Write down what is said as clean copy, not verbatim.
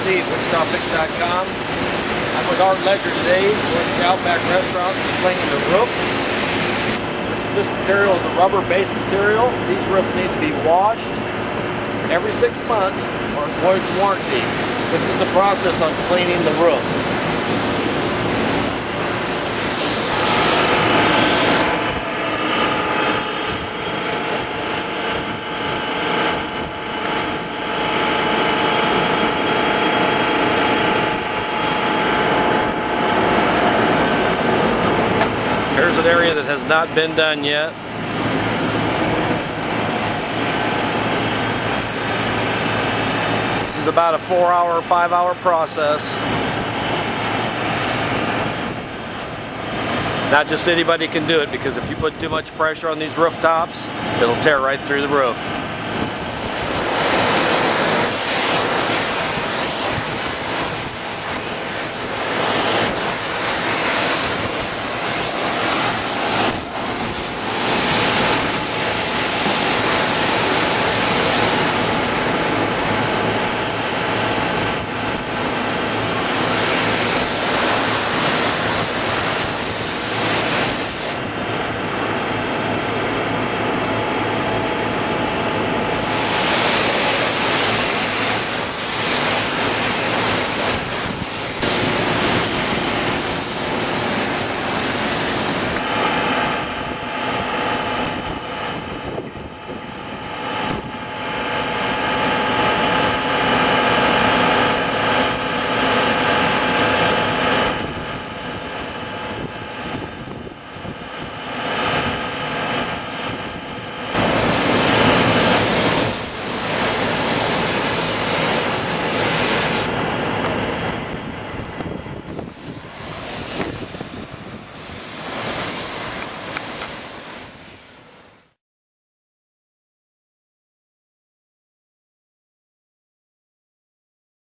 Steve, WichitaFix.com. I'm with Art Ledger today. We're at the Outback Restaurant cleaning the roof. This material is a rubber-based material. These roofs need to be washed every 6 months or it voids warranty. This is the process on cleaning the roof. Here's an area that has not been done yet. This is about a 4-hour, 5-hour process. Not just anybody can do it, because if you put too much pressure on these rooftops, it'll tear right through the roof.